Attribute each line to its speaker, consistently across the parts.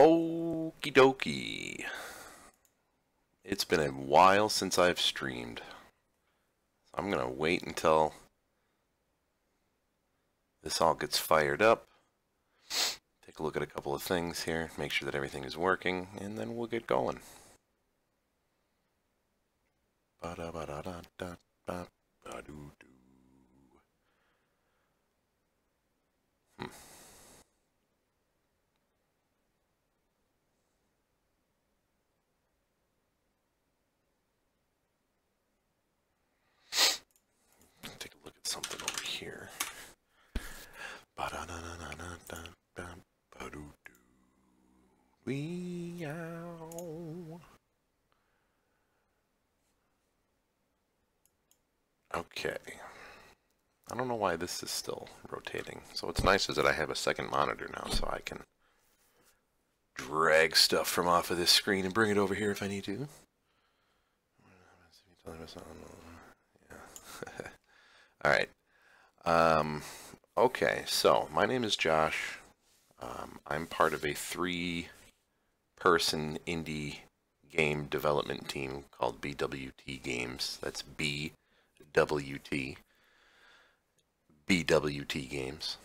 Speaker 1: Okie dokie. It's been a while since I've streamed. I'm going to wait until this all gets fired up. Take a look at a couple of things here, make sure that everything is working, and then we'll get going. Take a look at something over here. Okay. I don't know why this is still rotating. So what's nice is that I have a second monitor now, so I can drag stuff from off of this screen and bring it over here if I need to. Yeah. All right. Okay, so my name is Josh. I'm part of a 3-person indie game development team called BWT Games. That's BWT. BWT Games.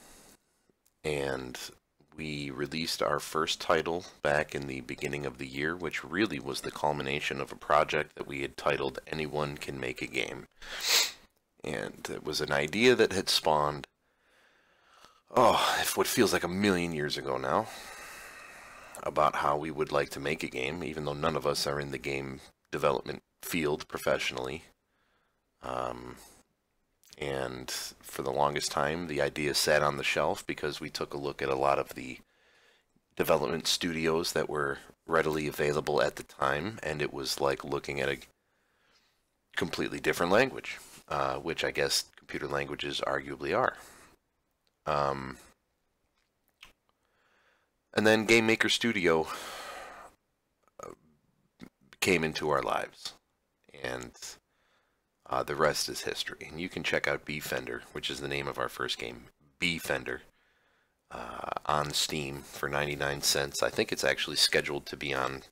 Speaker 1: And we released our first title back in the beginning of the year, which really was the culmination of a project that we had titled Anyone Can Make a Game. And it was an idea that had spawned, what feels like a million years ago now, about how we would like to make a game, even though none of us are in the game development field professionally. And for the longest time, the idea sat on the shelf because we took a look at a lot of the development studios that were readily available at the time, and it was like looking at a completely different language, which I guess computer languages arguably are. And then Game Maker Studio came into our lives, and the rest is history. And you can check out Beefender, which is the name of our first game, Beefender, on Steam for 99 cents. I think it's actually scheduled to be on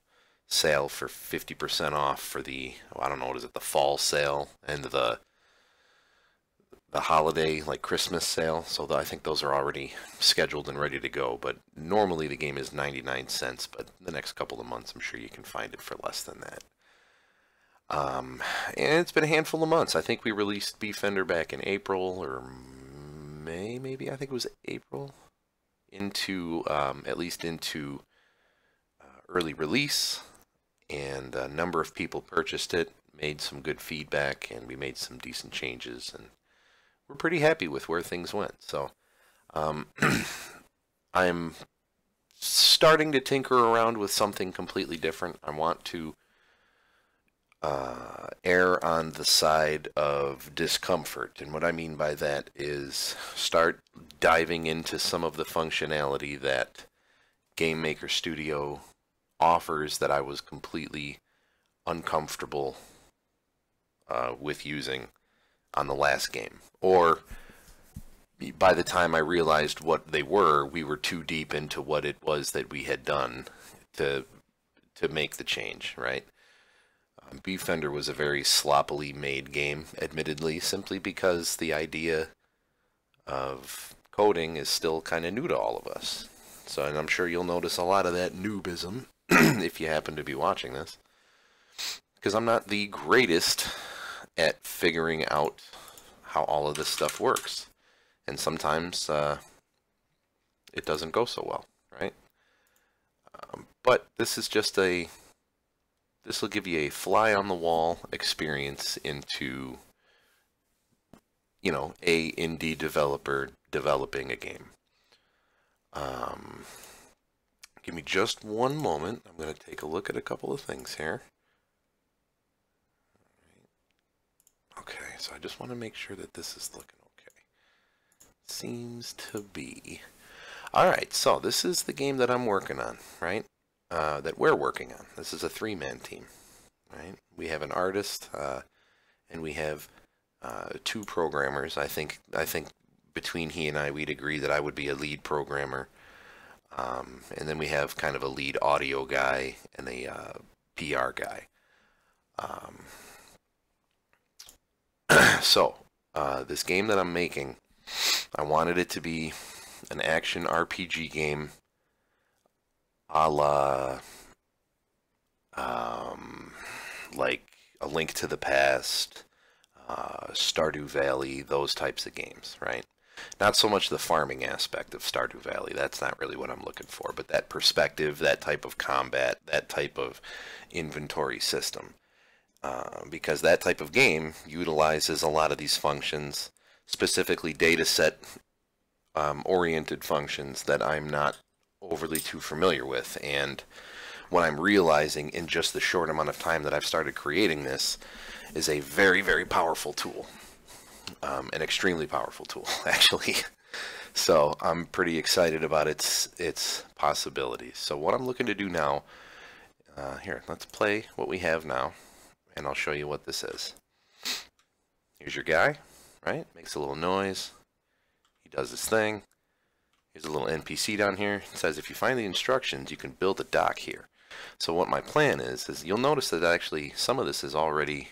Speaker 1: sale for 50% off for the, I don't know, what is it, the fall sale and the holiday, like Christmas sale. So I think those are already scheduled and ready to go. But normally the game is 99 cents, but the next couple of months I'm sure you can find it for less than that. And it's been a handful of months. I think we released Beefender back in April or May, maybe. I think it was April. Into, at least into early release. And a number of people purchased it, made some good feedback, and we made some decent changes. And we're pretty happy with where things went. So I'm starting to tinker around with something completely different. I want to err on the side of discomfort. And what I mean by that is start diving into some of the functionality that Game Maker Studio offers that I was completely uncomfortable with using on the last game. Or by the time I realized what they were, we were too deep into what it was that we had done to make the change, right? Beefender was a very sloppily made game, admittedly, simply because the idea of coding is still kind of new to all of us. So, and I'm sure you'll notice a lot of that noobism if you happen to be watching this, because I'm not the greatest at figuring out how all of this stuff works, and sometimes it doesn't go so well, right? But this is just this will give you a fly-on-the-wall experience into, you know, a indie developer developing a game. Give me just one moment. I'm going to take a look at a couple of things here. Okay, so I just want to make sure that this is looking okay. Seems to be. Alright, so this is the game that I'm working on, right? That we're working on. This is a 3-man team, right? We have an artist, and we have 2 programmers. I think between he and I, we'd agree that I would be a lead programmer. And then we have kind of a lead audio guy and a PR guy. So, this game that I'm making, I wanted it to be an action RPG game a la like A Link to the Past, Stardew Valley, those types of games, right? Not so much the farming aspect of Stardew Valley, that's not really what I'm looking for, but that perspective, that type of combat, that type of inventory system. Because that type of game utilizes a lot of these functions, specifically data set oriented functions that I'm not overly too familiar with. And what I'm realizing in just the short amount of time that I've started creating this is a very, very powerful tool. An extremely powerful tool, actually. So I'm pretty excited about its possibilities. So what I'm looking to do now, here, let's play what we have now, and I'll show you what this is. Here's your guy, right? Makes a little noise. He does his thing. Here's a little NPC down here. It says if you find the instructions, you can build a dock here. So what my plan is you'll notice that actually some of this is already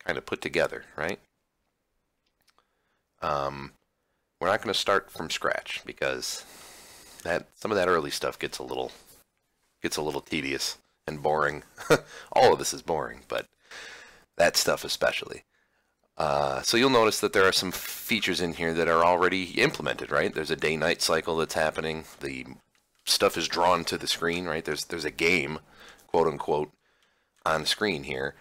Speaker 1: kind of put together, right? We're not going to start from scratch because some of that early stuff gets a little tedious and boring. All of this is boring, but that stuff especially. So you'll notice that there are some features in here that are already implemented, right? There's a day-night cycle that's happening. The stuff is drawn to the screen, right? There's a game, quote unquote, on screen here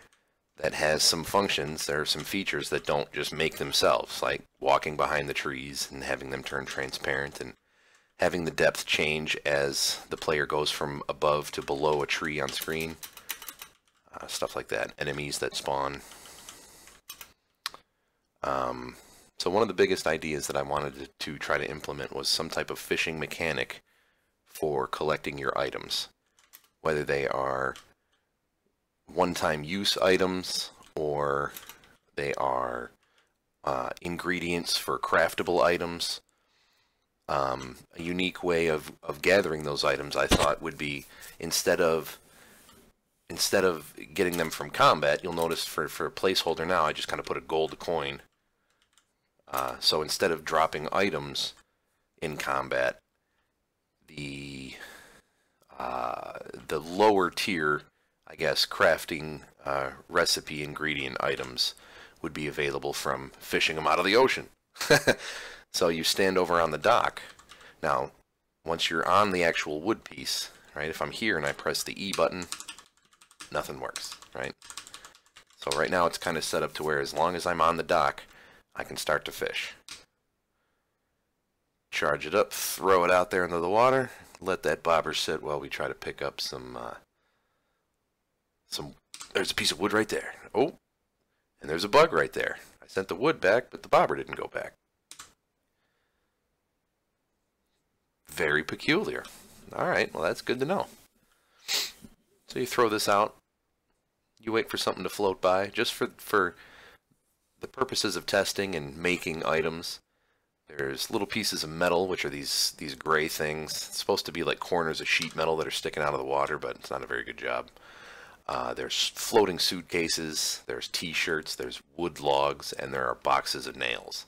Speaker 1: that has some functions. There are some features that don't just make themselves, like walking behind the trees and having them turn transparent and having the depth change as the player goes from above to below a tree on screen. Stuff like that. Enemies that spawn. So one of the biggest ideas that I wanted to try to implement was some type of fishing mechanic for collecting your items. Whether they are one-time use items or they are ingredients for craftable items. A unique way of gathering those items, I thought, would be instead of getting them from combat, you'll notice for a placeholder now, I just kind of put a gold coin. So instead of dropping items in combat, the lower tier, I guess, crafting recipe ingredient items would be available from fishing them out of the ocean. So you stand over on the dock. Now, once you're on the actual wood piece, right, if I'm here and I press the E button, nothing works, right? So right now it's kind of set up to where as long as I'm on the dock, I can start to fish. Charge it up, throw it out there into the water, let that bobber sit while we try to pick up some, there's a piece of wood right there. Oh, and there's a bug right there. I sent the wood back, but the bobber didn't go back. Very peculiar. Alright, well that's good to know. So you throw this out, you wait for something to float by, just for the purposes of testing and making items. There's little pieces of metal, which are these gray things. It's supposed to be like corners of sheet metal that are sticking out of the water, but it's not a very good job. There's floating suitcases, there's t-shirts, there's wood logs, and there are boxes of nails.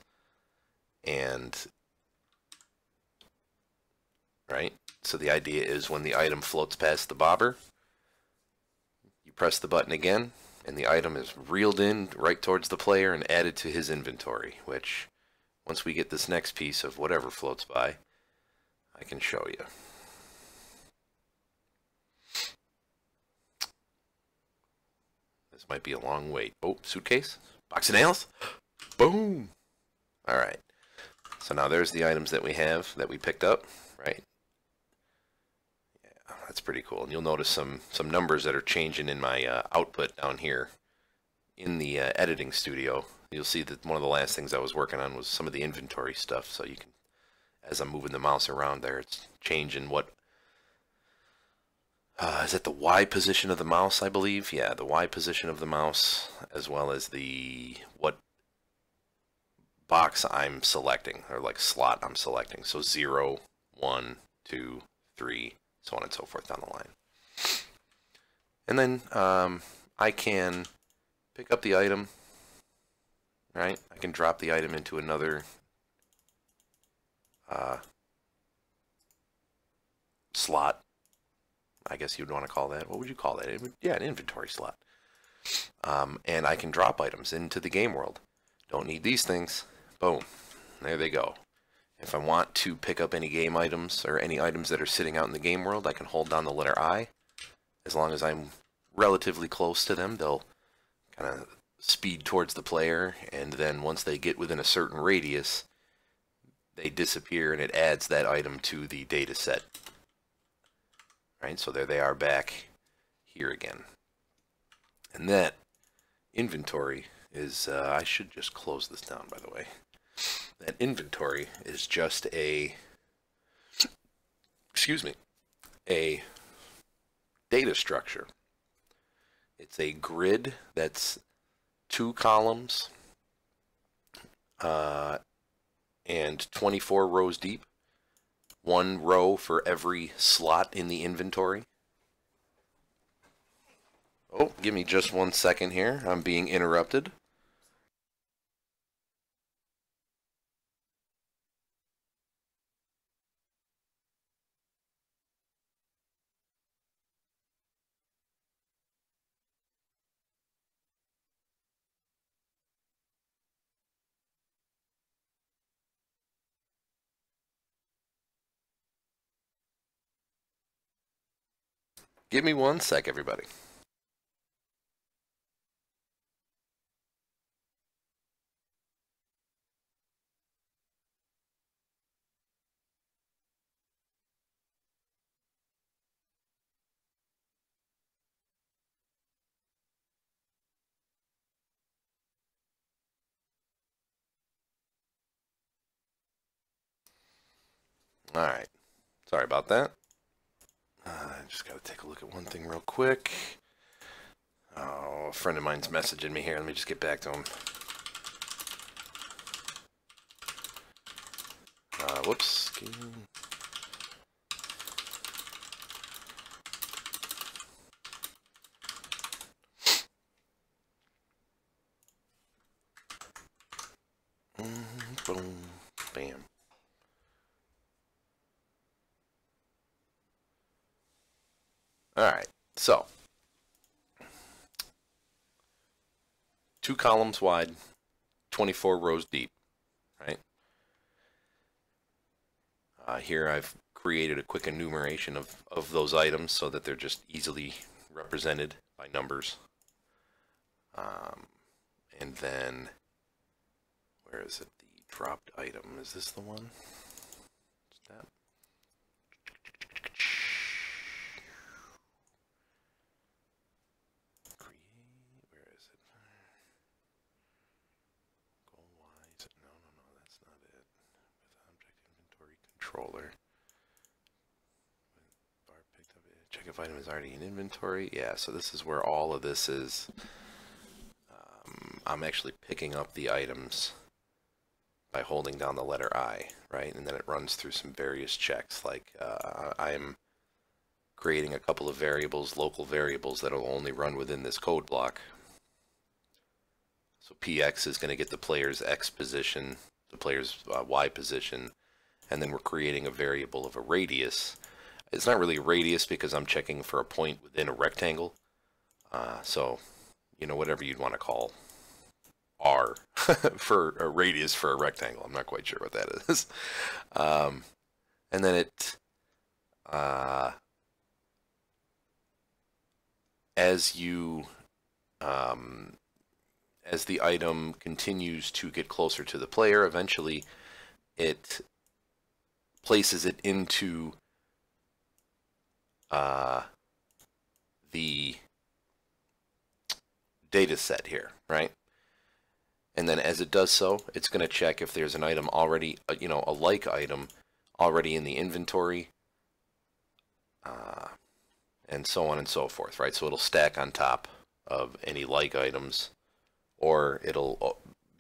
Speaker 1: And, right? So the idea is when the item floats past the bobber, you press the button again, and the item is reeled in right towards the player and added to his inventory, which, once we get this next piece of whatever floats by, I can show you. This might be a long wait. Oh, suitcase? Box of nails? Boom! Alright. So now there's the items that we have, that we picked up, right? Yeah, that's pretty cool. And you'll notice some numbers that are changing in my output down here in the editing studio. You'll see that one of the last things I was working on was some of the inventory stuff, so you can, as I'm moving the mouse around there, it's changing what, is it the Y position of the mouse, I believe? Yeah, the Y position of the mouse, as well as what box I'm selecting, or like slot I'm selecting. So 0, 1, 2, 3, so on and so forth down the line. And then I can pick up the item, right? I can drop the item into another slot, I guess you'd want to call that. What would you call that? Yeah, an inventory slot. And I can drop items into the game world. Don't need these things. Boom. There they go. If I want to pick up any game items or any items that are sitting out in the game world, I can hold down the letter I. As long as I'm relatively close to them, they'll kind of speed towards the player, and then once they get within a certain radius, they disappear and it adds that item to the data set. Right, so there they are back here again. And that inventory is, I should just close this down, by the way. That inventory is just a, excuse me, a data structure. It's a grid that's 2 columns and 24 rows deep. 1 row for every slot in the inventory. Oh, give me just 1 second here. I'm being interrupted. Give me 1 sec, everybody. All right. Sorry about that. I just got to take a look at one thing real quick. Oh, a friend of mine's messaging me here. Let me just get back to him. Whoops. Boom. Bam. Alright, so 2 columns wide, 24 rows deep, right? Here I've created a quick enumeration of those items so that they're just easily represented by numbers. And then, where is it? The dropped item. Is this the one? Is that? Controller. Check if item is already in inventory. Yeah, so this is where all of this is. I'm actually picking up the items by holding down the letter I, right? And then it runs through some various checks. Like I'm creating a couple of variables, local variables, that will only run within this code block. So PX is going to get the player's X position, the player's Y position, and then we're creating a variable of a radius. It's not really a radius because I'm checking for a point within a rectangle. So, you know, whatever you'd want to call R for a radius for a rectangle. I'm not quite sure what that is. And then it, as the item continues to get closer to the player, eventually it places it into the data set here, right? And then as it does so, it's going to check if there's an item already, you know, a like item already in the inventory, and so on and so forth, right? So it'll stack on top of any like items, or it'll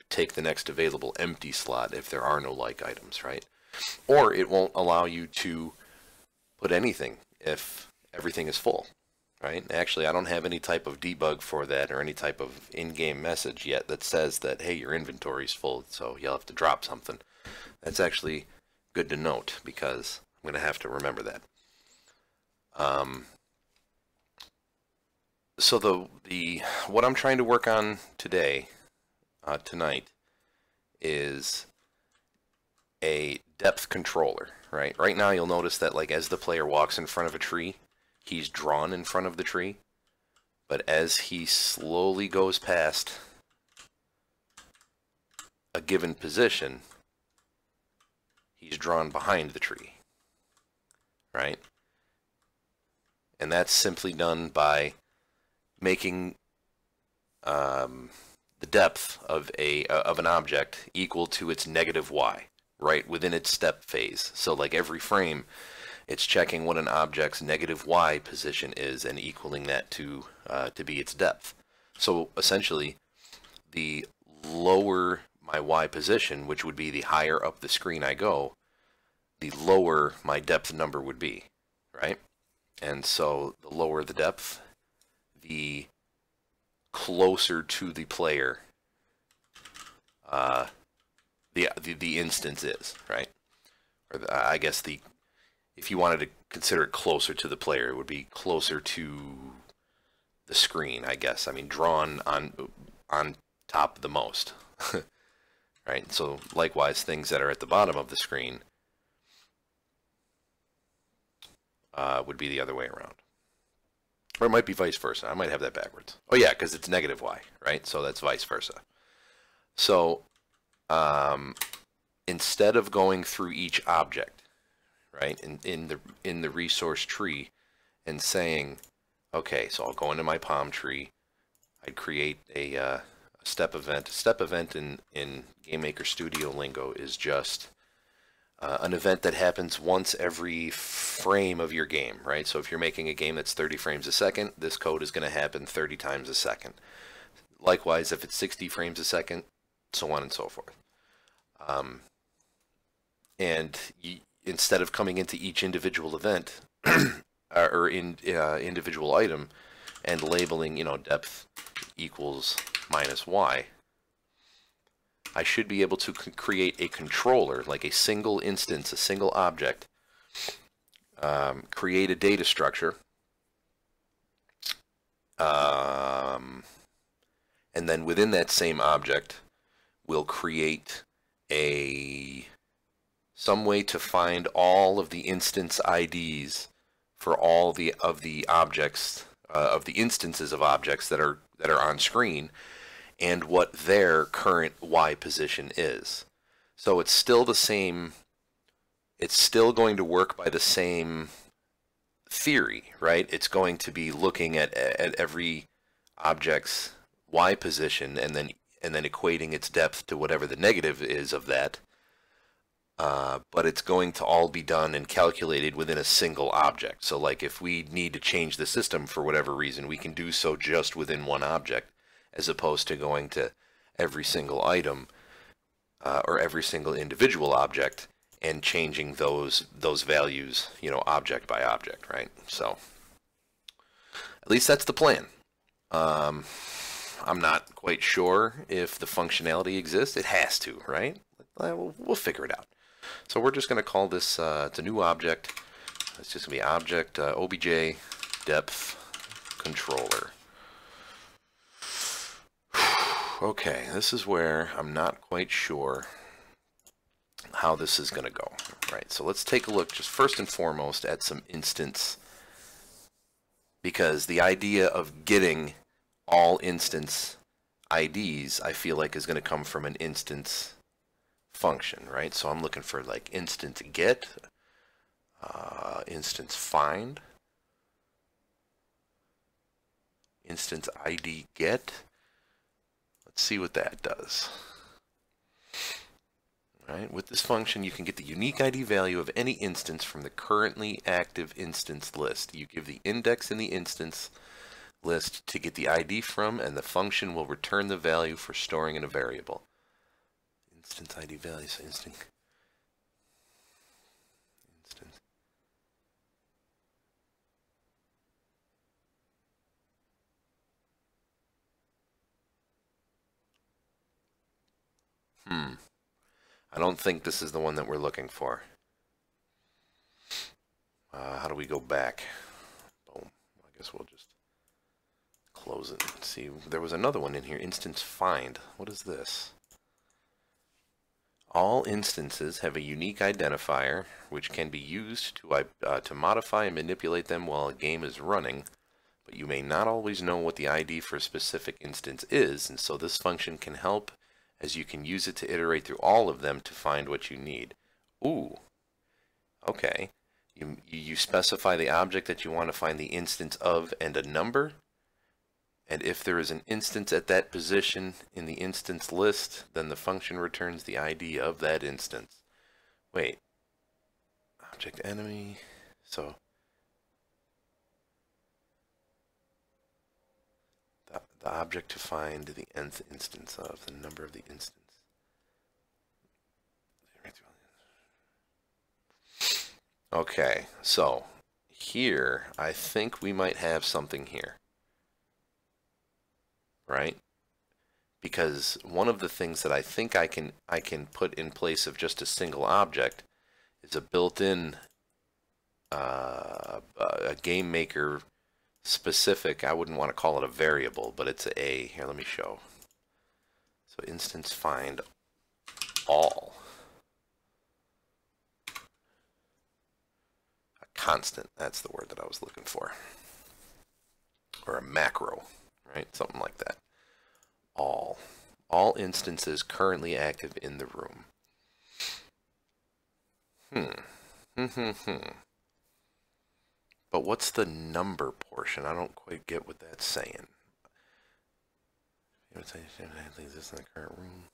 Speaker 1: take the next available empty slot if there are no like items, right? Or it won't allow you to put anything if everything is full, right? Actually, I don't have any type of debug for that or any type of in-game message yet that says that, hey, your inventory is full, so you'll have to drop something. That's actually good to note because I'm going to have to remember that. So the what I'm trying to work on today, tonight, is a depth controller, right? Right now you'll notice that like as the player walks in front of a tree, he's drawn in front of the tree. But as he slowly goes past a given position, he's drawn behind the tree, right? And that's simply done by making the depth of an object equal to its negative y, right within its step phase. So like every frame, it's checking what an object's negative y position is and equaling that to be its depth. So essentially, the lower my y position, which would be the higher up the screen I go, the lower my depth number would be, right? And so the lower the depth, the closer to the player the instance is, right? Or I guess if you wanted to consider it closer to the player, it would be closer to the screen, I guess. I mean, drawn on top the most, right? So likewise, things that are at the bottom of the screen would be the other way around. Or it might be vice versa. I might have that backwards. Oh yeah, because it's negative y, right? So that's vice versa. So instead of going through each object, right, in the resource tree and saying, okay, so I'll go into my palm tree, I'd create a step event. A step event in GameMaker Studio lingo is just an event that happens once every frame of your game, right? So if you're making a game that's 30 frames a second, this code is going to happen 30 times a second. Likewise, if it's 60 frames a second, so on and so forth. Instead of coming into each individual event or individual item and labeling, depth equals minus y, I should be able to create a controller, like a single instance, a single object, create a data structure, and then within that same object, we'll create some way to find all of the instance IDs for all of the objects, of the instances of objects that are on screen, and what their current Y position is. So it's still the same, it's still going to work by the same theory, right? It's going to be looking at every object's Y position and then equating its depth to whatever the negative is of that. But it's going to all be done and calculated within a single object. So like if we need to change the system for whatever reason, we can do so just within one object, as opposed to going to every single item or every single individual object and changing those values, object by object, right? So at least that's the plan. I'm not quite sure if the functionality exists. It has to, right? We'll figure it out. So we're just going to call this, it's a new object. It's just going to be object obj depth controller. Okay, this is where I'm not quite sure how this is going to go. Right, so let's take a look just first and foremost at some instance, because the idea of getting all instance IDs I feel like is going to come from an instance function, right? So I'm looking for like instance get, instance find, instance ID get. Let's see what that does. All right, with this function you can get the unique ID value of any instance from the currently active instance list. You give the index in the instance list to get the ID from, and the function will return the value for storing in a variable. Instance ID value, so instance. I don't think this is the one that we're looking for. How do we go back? Boom. I guess we'll just close it and see. There was another one in here. Instance find. What is this? All instances have a unique identifier which can be used to modify and manipulate them while a game is running, but you may not always know what the ID for a specific instance is, and so this function can help as you can use it to iterate through all of them to find what you need. Ooh. Okay. You specify the object that you want to find the instance of and a number. And if there is an instance at that position in the instance list, then the function returns the ID of that instance. Wait. Object enemy. So the object to find the nth instance of, the number of the instance. Okay, so here I think we might have something here. Right? Because one of the things that I think I can put in place of just a single object is a built-in a game maker specific. I wouldn't want to call it a variable, but it's a here. Let me show. So instance find all, a constant. That's the word that I was looking for, or a macro. Right, something like that. All instances currently active in the room. But what's the number portion? I don't quite get what that's saying. Exist in the current room.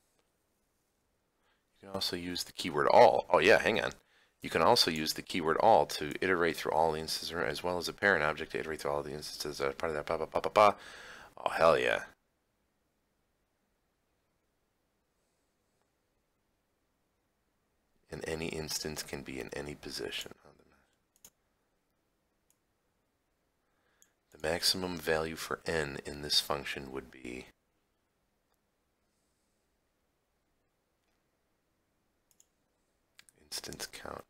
Speaker 1: You can also use the keyword all. Oh yeah, hang on. You can also use the keyword all to iterate through all the instances, as well as a parent object to iterate through all the instances as part of that. Oh, hell yeah. And any instance can be in any position. The maximum value for n in this function would be instance count.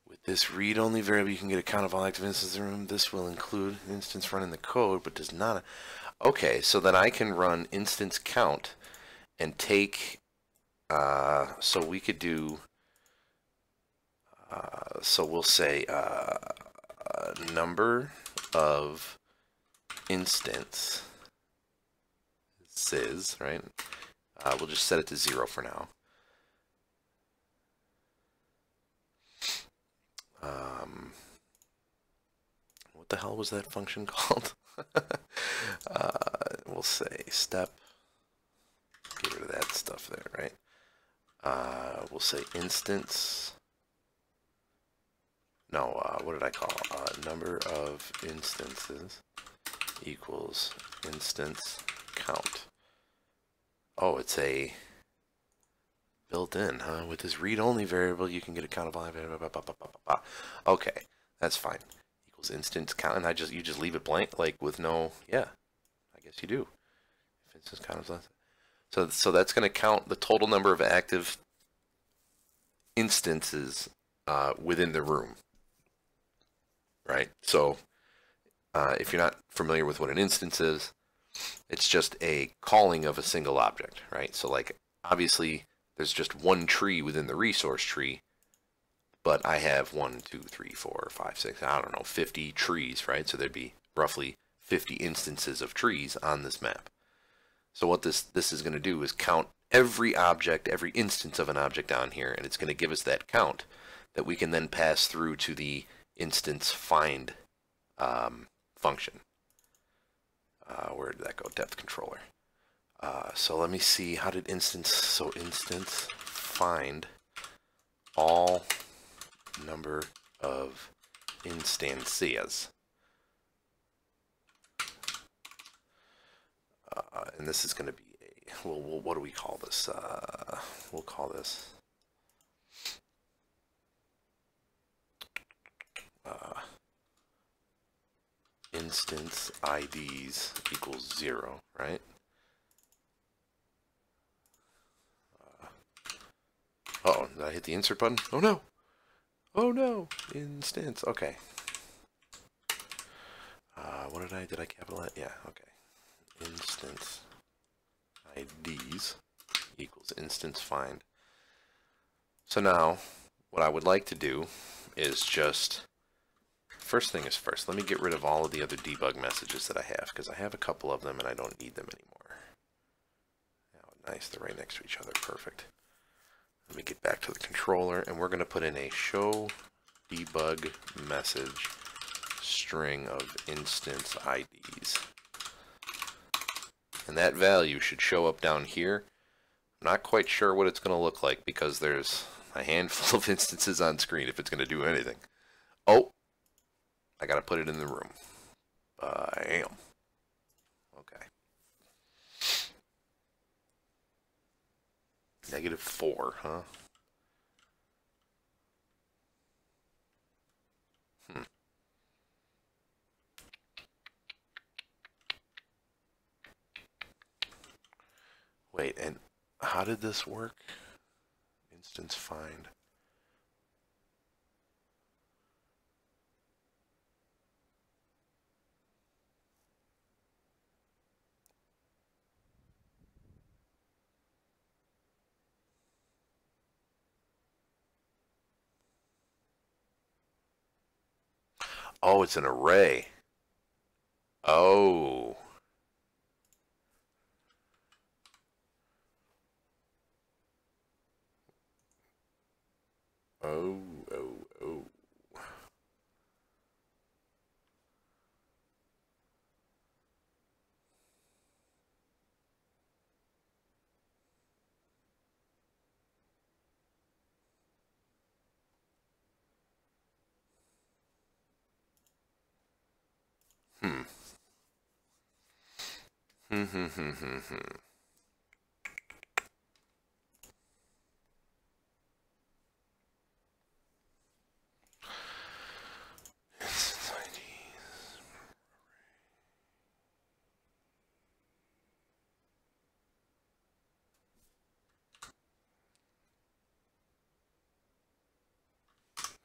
Speaker 1: With this read-only variable, you can get a count of all active instances in the room. This will include an instance running the code, but does not. Okay, so then I can run instance count and take. So we could do. So we'll say number of instances, right? We'll just set it to 0 for now. What the hell was that function called? We'll say step. Get rid of that stuff there, right? We'll say instance. No, what did I call? Number of instances equals instance count. Oh, it's a built-in, huh? With this read-only variable, you can get a count of all. Okay, that's fine. Equals instance count, and you just leave it blank, like with no. Yeah, I guess you do. If instance count is less. So that's going to count the total number of active instances within the room. Right? So if you're not familiar with what an instance is, it's just a calling of a single object, right? So like obviously there's just one tree within the resource tree, but I have 1, 2, 3, 4, 5, 6, I don't know, 50 trees, right? So there'd be roughly 50 instances of trees on this map. So what this is going to do is count every object, every instance of an object down here, and it's going to give us that count that we can then pass through to the instance find function. Where did that go? Depth controller. So let me see, how did instance find all number of instances. And this is going to be a, well, what do we call this? We'll call this instance IDs equals 0, right? hit the insert button? Oh no! Oh no! Instance. Okay. What did I capitalize? Yeah, okay. Instance IDs equals instance find. So now, what I would like to do is just, first thing is first, let me get rid of all of the other debug messages that I have, because I have a couple of them and I don't need them anymore. Oh, nice, they're right next to each other, perfect. Let me get back to the controller, and we're going to put in a show debug message string of instance IDs. And that value should show up down here. I'm not quite sure what it's going to look like because there's a handful of instances on screen if it's going to do anything. Oh, I got to put it in the room. Bam. Okay. -4, huh? Wait, and how did this work? Instance find. Oh, it's an array. Oh. Oh. Hmm.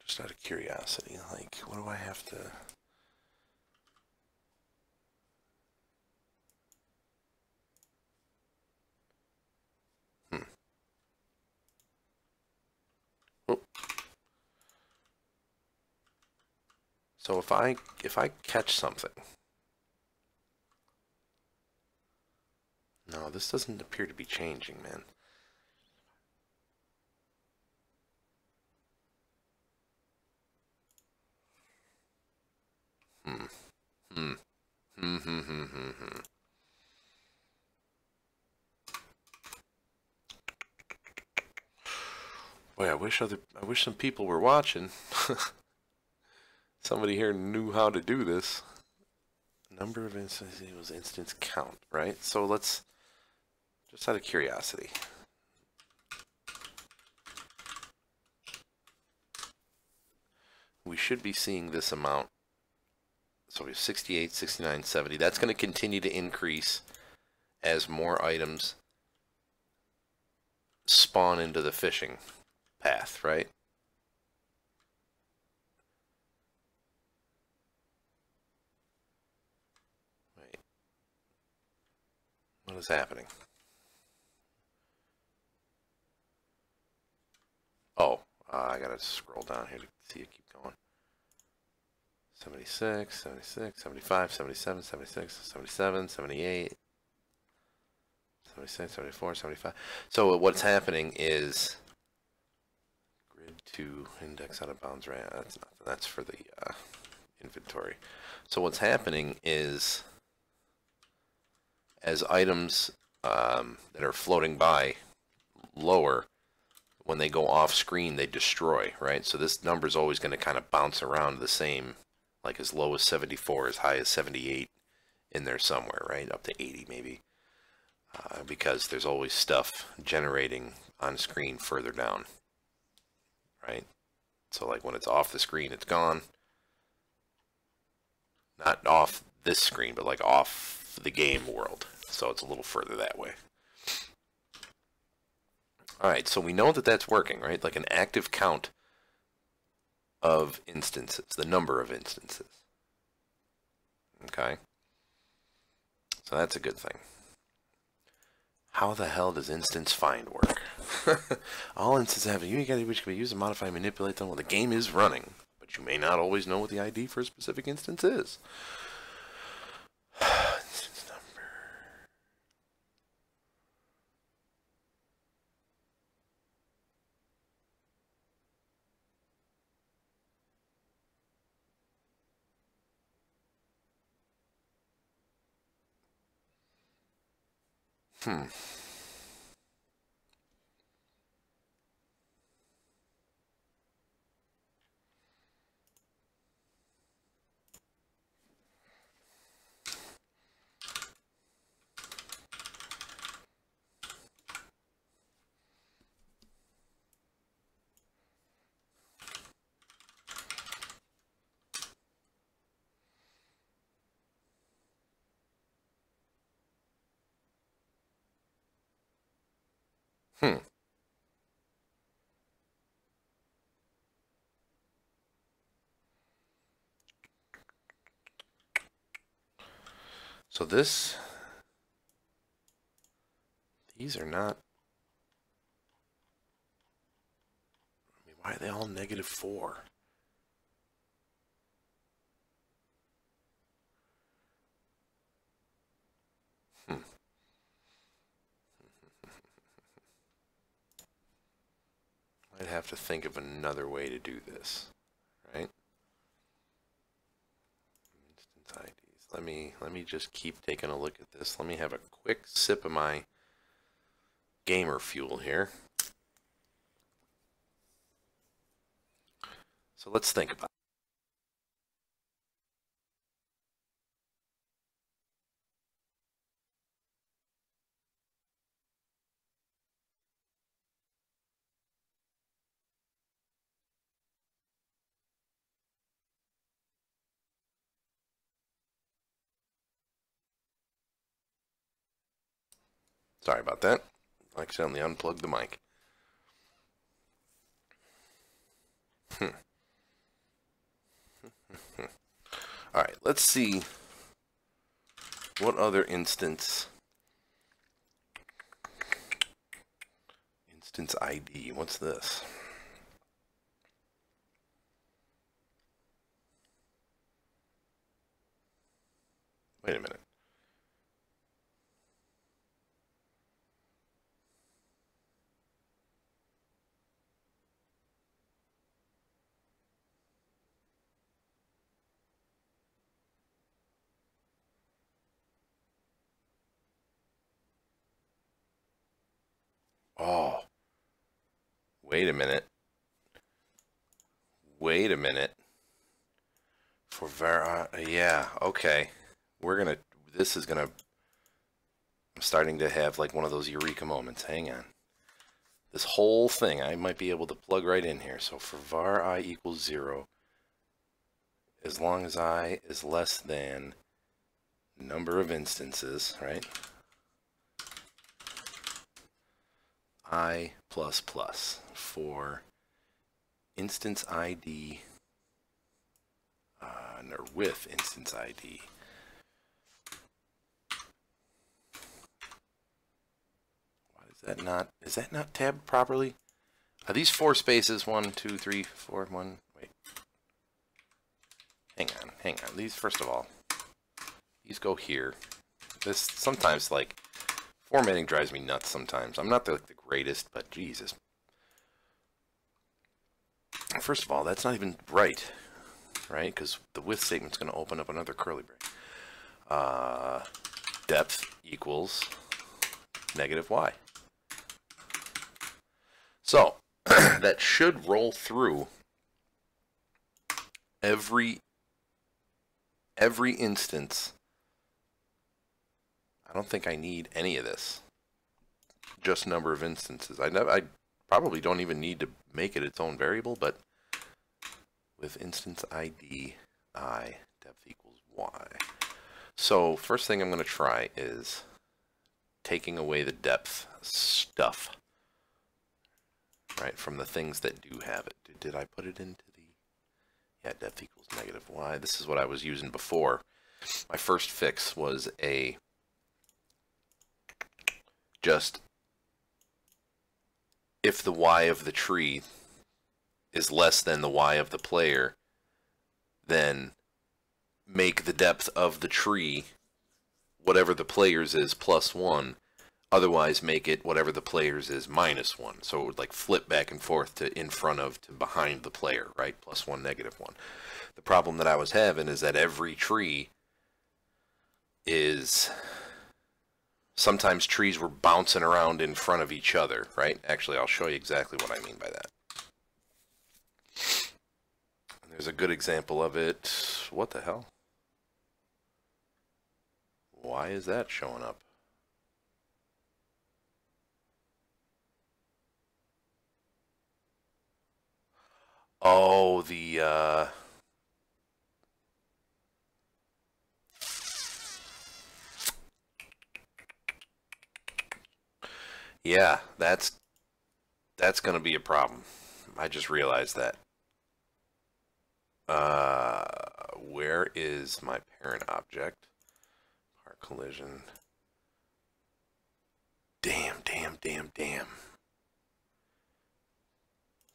Speaker 1: Just out of curiosity, like, what do I have to... Oh. So if I catch something... No, this doesn't appear to be changing, man. Boy, I wish some people were watching. Somebody here knew how to do this. Number of instances equals instance count, right? So let's, just out of curiosity. We should be seeing this amount. So we have 68, 69, 70. That's going to continue to increase as more items spawn into the fishing path, right? Wait. What is happening? Oh, I gotta scroll down here to see it keep going. 76, 76, 75, 77, 76, 77, 78, 76, 74, 75. So what's happening is grid 2 index out of bounds, right? That's nothing. That's for the inventory. So what's happening is as items that are floating by lower, when they go off screen, they destroy, right? So this number is always going to kind of bounce around the same, like as low as 74, as high as 78 in there somewhere, right? Up to 80 maybe. Because there's always stuff generating on screen further down, right? So like when it's off the screen, it's gone. Not off this screen, but like off the game world. So it's a little further that way. All right, so we know that that's working, right? Like an active count of instances, the number of instances. Okay, so that's a good thing. How the hell does instance find work? All instances have a unique ID which can be used to modify and manipulate them while the game is running, but you may not always know what the ID for a specific instance is. Instance number. So these are not, I mean, why are they all -4? I'd have to think of another way to do this, right? Instance IDs. Let me just keep taking a look at this. Let me have a quick sip of my gamer fuel here. So let's think about it. Sorry about that. I accidentally unplugged the mic. All right, let's see what other instance ID. What's this? Wait a minute. Oh, wait a minute. Wait a minute. For yeah, okay. This is gonna, I'm starting to have like one of those eureka moments. Hang on. This whole thing, I might be able to plug right in here. So for var I equals 0, as long as I is less than number of instances, right? I plus plus for instance ID, or with instance ID. Why is that not tabbed properly? Are these 4 spaces? 1, 2, 3, 4, 1, wait. Hang on. These, first of all, these go here. This, sometimes, like, formatting drives me nuts sometimes. I'm not the greatest, but Jesus. First of all, that's not even right, because the with statement's going to open up another curly bracket. Depth equals -y. So, that should roll through every instance. I don't think I need any of this. Just number of instances. I probably don't even need to make it its own variable, but with instance ID I, depth equals y. So first thing I'm going to try is taking away the depth stuff. right, from the things that do have it. Did I put it into the... Yeah, depth equals negative y. This is what I was using before. My first fix was a... just... if the y of the tree is less than the y of the player, then make the depth of the tree whatever the player's is plus 1. Otherwise, make it whatever the player's is minus 1. So it would like flip back and forth to in front of to behind the player, right? Plus 1, negative 1. The problem that I was having is that every tree is... sometimes trees were bouncing around in front of each other, right? Actually, I'll show you exactly what I mean by that. There's a good example of it. What the hell? Why is that showing up? Oh, the, yeah, that's going to be a problem. I just realized that. Where is my parent object? Part collision. Damn.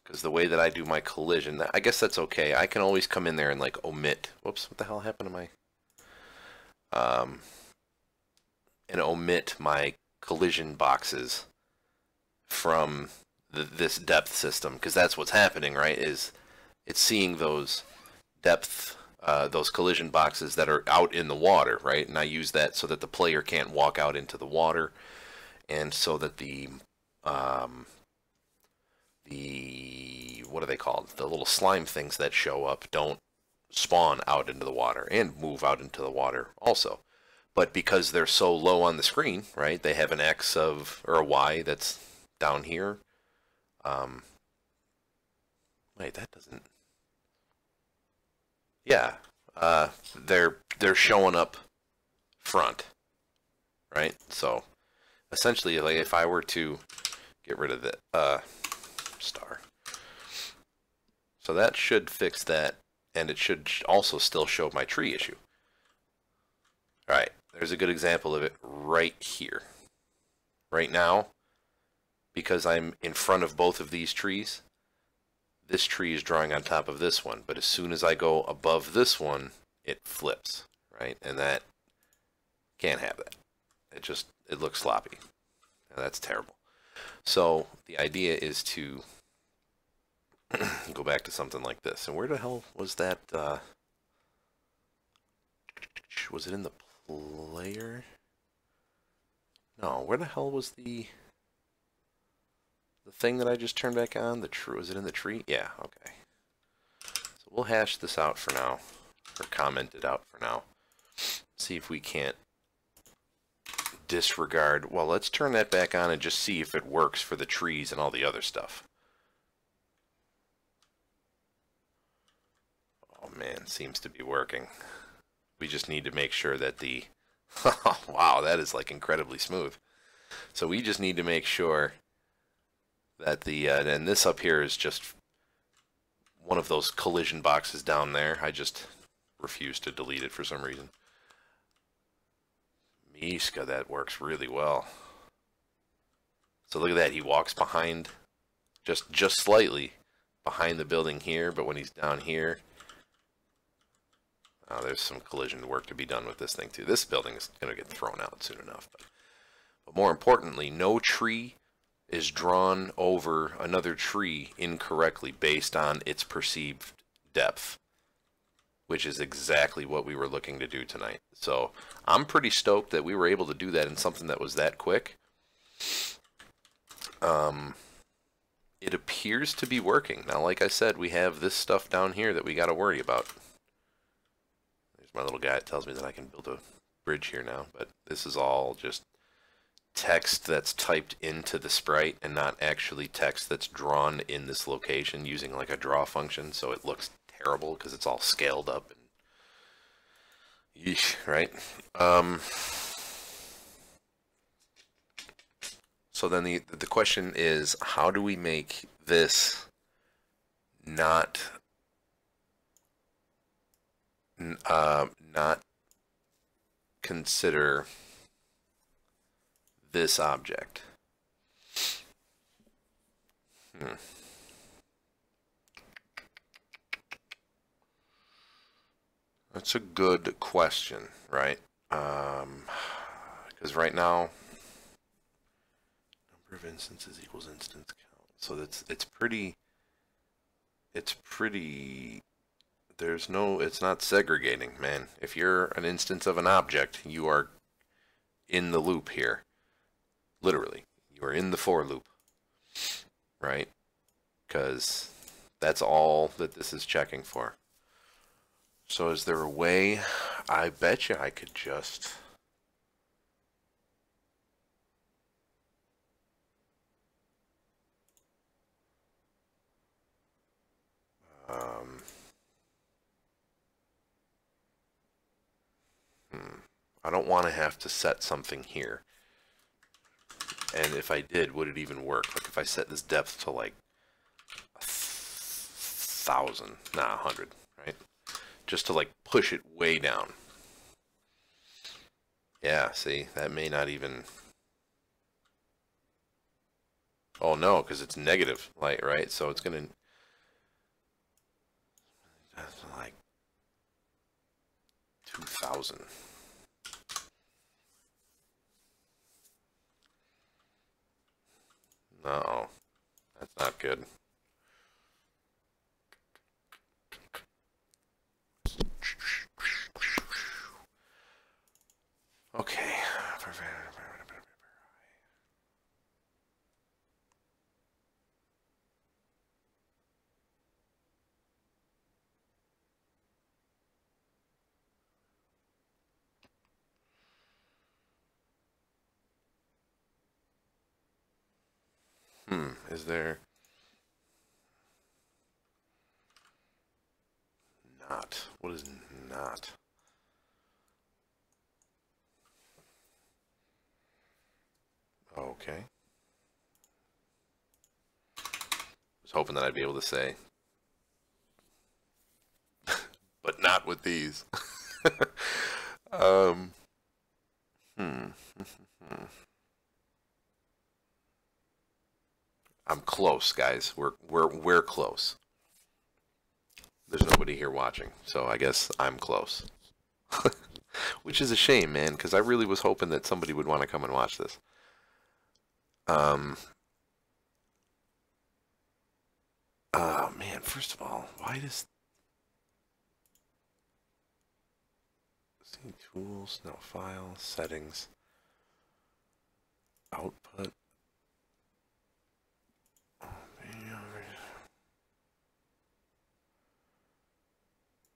Speaker 1: Because the way that I do my collision, I guess that's okay. I can always come in there and like omit. Whoops, what the hell happened to my... and omit my collision boxes from this depth system, because that's what's happening, right? Is it's seeing those depth, those collision boxes that are out in the water, right? And I use that so that the player can't walk out into the water, and so that the what are they called? The little slime things that show up don't spawn out into the water and move out into the water also. But because they're so low on the screen, right? They have an X of, or a Y that's down here. Wait, that doesn't... Yeah, they're showing up front, right? So essentially, like if I were to get rid of the star, so that should fix that, and it should also still show my tree issue. All right, there's a good example of it right here. Right now, because I'm in front of both of these trees, this tree is drawing on top of this one, but as soon as I go above this one, it flips, right? And that can't have that. It looks sloppy. And that's terrible. So the idea is to go back to something like this. And where the hell was that? Was it in the player? No, where the hell was the thing that I just turned back on? Was it in the tree? Yeah, okay. So we'll hash this out for now, or comment it out for now. See if we can't disregard. Well, let's turn that back on and just see if it works for the trees and all the other stuff. Oh man, seems to be working. We just need to make sure that the... wow, that is like incredibly smooth. So we just need to make sure that the... and this up here is just one of those collision boxes down there. I just refuse to delete it for some reason. Miska, that works really well. So look at that. He walks behind, just slightly behind the building here, but when he's down here... Oh, there's some collision work to be done with this thing too. This building is going to get thrown out soon enough. But more importantly, no tree is drawn over another tree incorrectly based on its perceived depth, which is exactly what we were looking to do tonight. So I'm pretty stoked that we were able to do that in something that was that quick. It appears to be working. Now, like I said, we have this stuff down here that we got to worry about. My little guy tells me that I can build a bridge here now, but this is all just text that's typed into the sprite and not actually text that's drawn in this location using like a draw function, so it looks terrible because it's all scaled up and yeesh, right? So then the question is, how do we make this not not consider this object? That's a good question, right? Because right now, number of instances equals instance count. So it's pretty. It's not segregating, man. If you're an instance of an object, you are in the loop here. Literally, you are in the for loop, right? Because that's all that this is checking for. So is there a way? I bet you I could just... I don't want to have to set something here. And if I did, would it even work? Like if I set this depth to like 1,000, nah, 100, right? Just to like push it way down. Yeah, see, that may not even... Oh no, because it's negative light, right? So it's gonna... That's like 2,000. Uh-oh. That's not good. Okay. Is there... Not. What is not? Okay. I was hoping that I'd be able to say, but not with these. I'm close, guys. We're close. There's nobody here watching, so I guess I'm close. Which is a shame, man, because I really was hoping that somebody would want to come and watch this. Man, first of all, why does... See, tools, no, file, settings, output.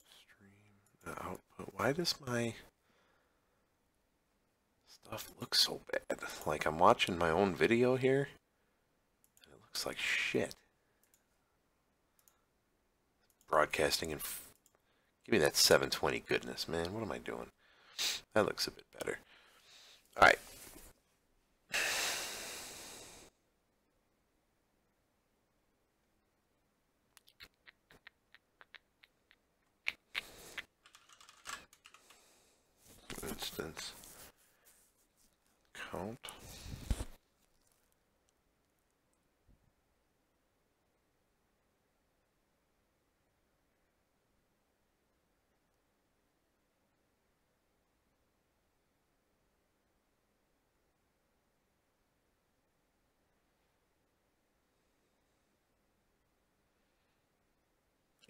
Speaker 1: Stream, output. Why does my stuff look so bad? Like I'm watching my own video here, and it looks like shit. Broadcasting and give me that 720 goodness, man. What am I doing? That looks a bit better. All right. Instance count.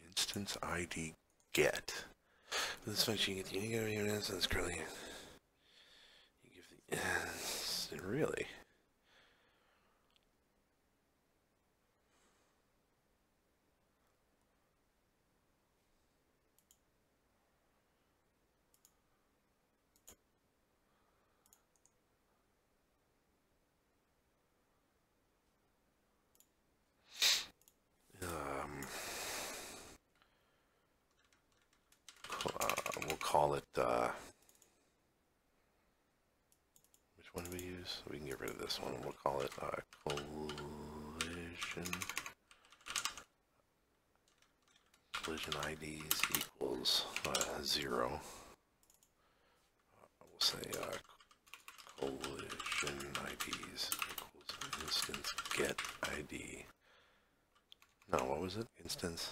Speaker 1: Instance ID get. This function you get the unique instance currently. You give the really. We'll call it, which one do we use? We can get rid of this one. We'll call it collision collision IDs equals 0. We'll say collision IDs equals instance get ID. No, what was it? Instance.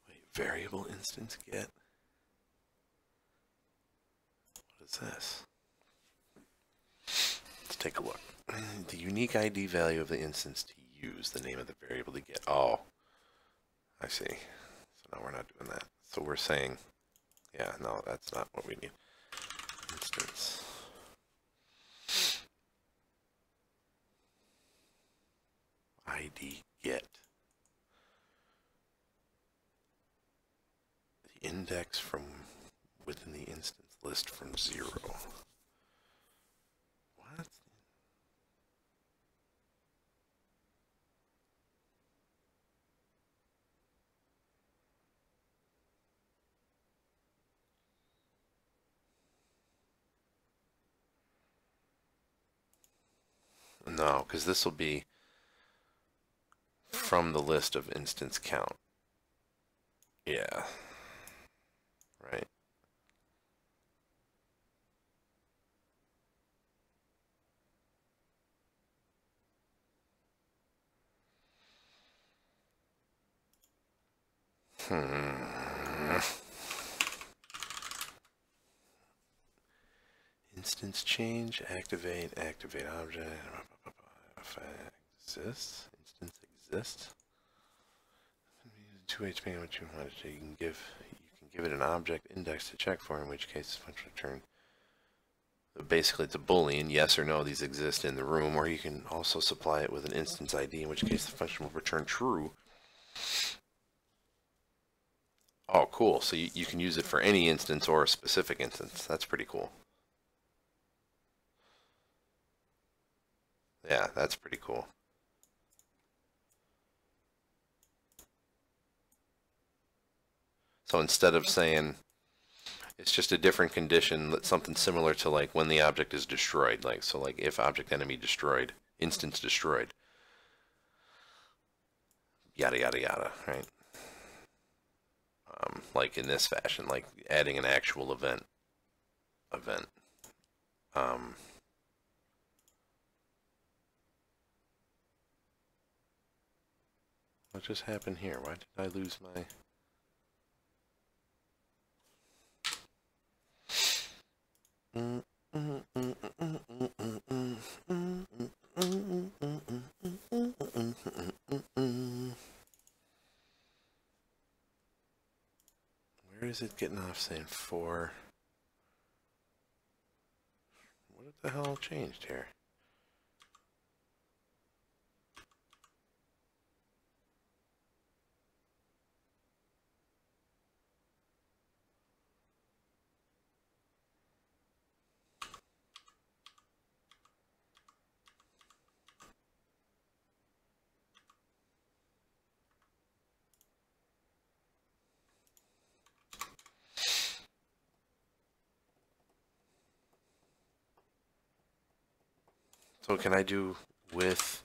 Speaker 1: Wait, variable instance get? What is this? Let's take a look. The unique ID value of the instance to use, the name of the variable to get. Oh, I see. So now we're not doing that. So we're saying, yeah, no, that's not what we need. Instance. ID get. The index from within the instance list from 0. What? No, because this will be from the list of instance count. Yeah. Right. Instance change, activate object, exists, instance exists. Two ways to make what you want to do. You can give it an object index to check for, in which case the function return. Basically, it's a Boolean, yes or no, these exist in the room, or you can also supply it with an instance ID, in which case the function will return true. Oh, cool. So you can use it for any instance or a specific instance. That's pretty cool. Yeah, that's pretty cool. So instead of saying it's just a different condition, something similar to like when the object is destroyed, like so like if object enemy destroyed, instance destroyed, yada yada yada, right? Like in this fashion, like adding an actual event. What just happened here? Why did I lose my... Where is it getting off saying 4? What the hell changed here? So can I do with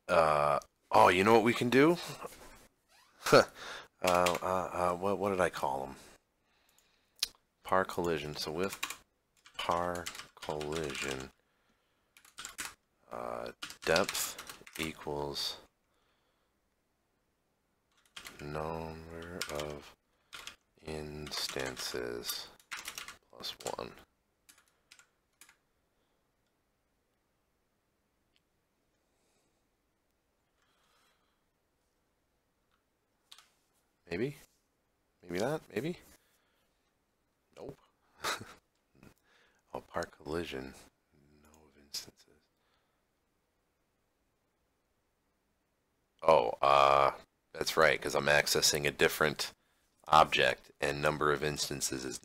Speaker 1: oh, you know what we can do? What did I call them? Par collision. So with par collision, depth equals number of instances plus 1. Maybe? Maybe not? Maybe? Nope. Oh, par collision. No of instances. Oh, that's right, because I'm accessing a different object, and number of instances is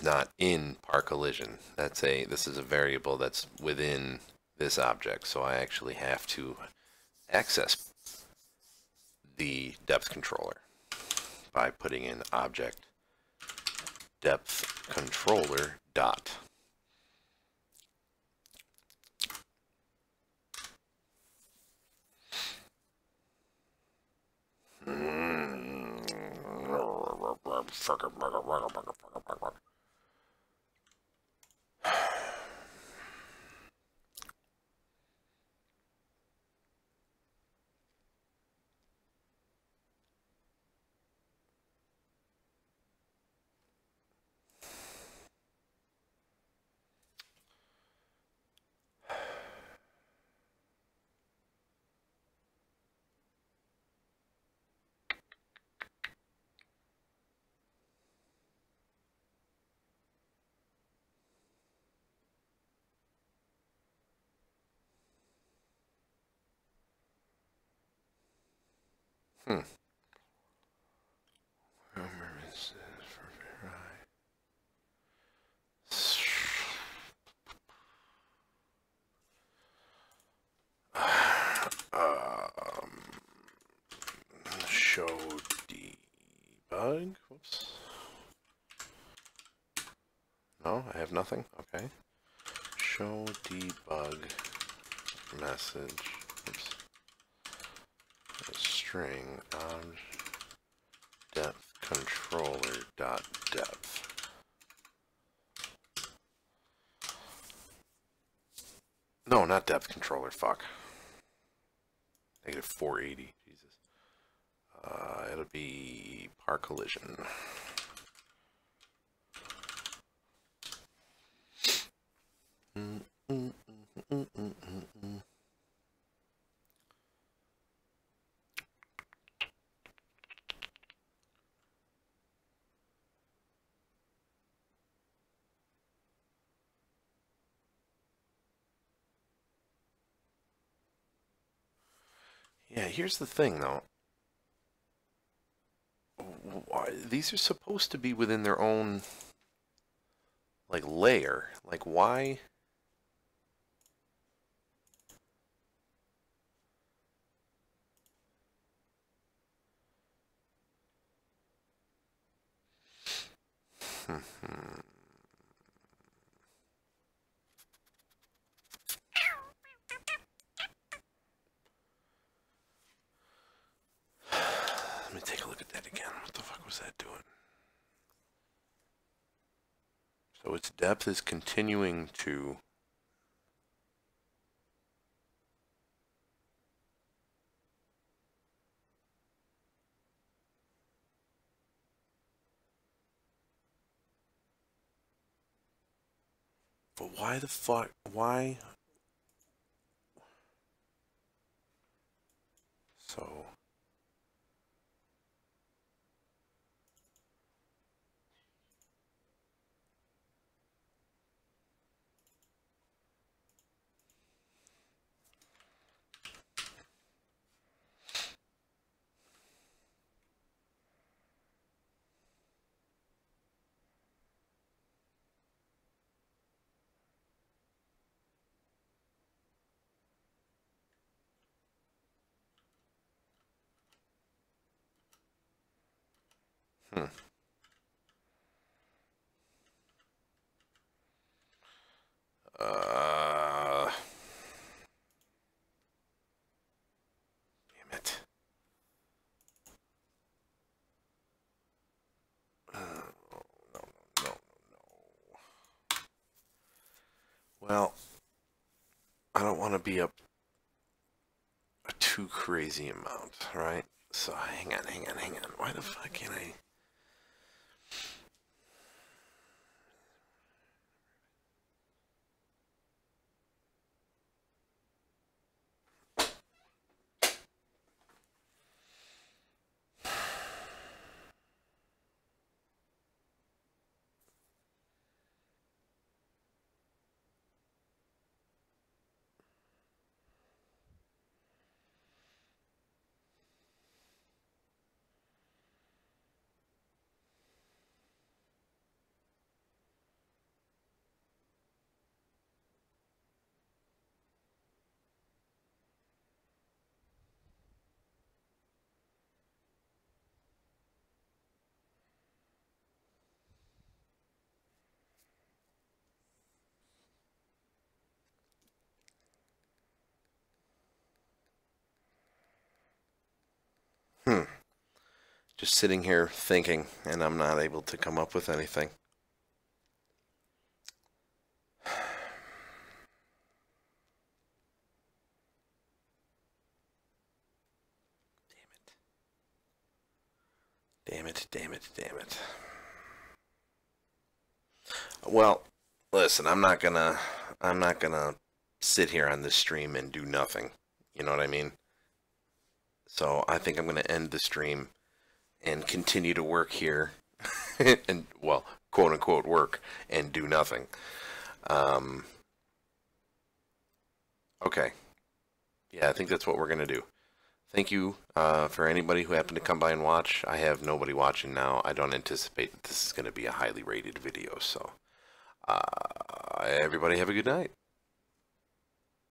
Speaker 1: not in par collision. This is a variable that's within this object, so I actually have to access the depth controller by putting in object depth controller dot Hmm. Show debug. Whoops. No, I have nothing. Okay. Show debug message. Oops. String on depth controller dot depth. No, not depth controller. Fuck. Negative 480. Jesus. It'll be par collision. Yeah, here's the thing though. These are supposed to be within their own like layer. Like why? Let me take a look at that again. What the fuck was that doing? So its depth is continuing to... But why the fuck? Why? So... Hmm. Damn it. No. Well, I don't want to be up a too crazy amount, right? So hang on. Why the fuck can't I... just sitting here thinking, and I'm not able to come up with anything. Damn it, damn it, damn it. Well, listen, I'm not gonna sit here on this stream and do nothing. You know what I mean? So I think I'm gonna end the stream and continue to work here and, well, quote unquote work and do nothing. Okay. Yeah, I think that's what we're gonna do. Thank you for anybody who happened to come by and watch. I have nobody watching now. I don't anticipate that this is going to be a highly rated video, so everybody have a good night.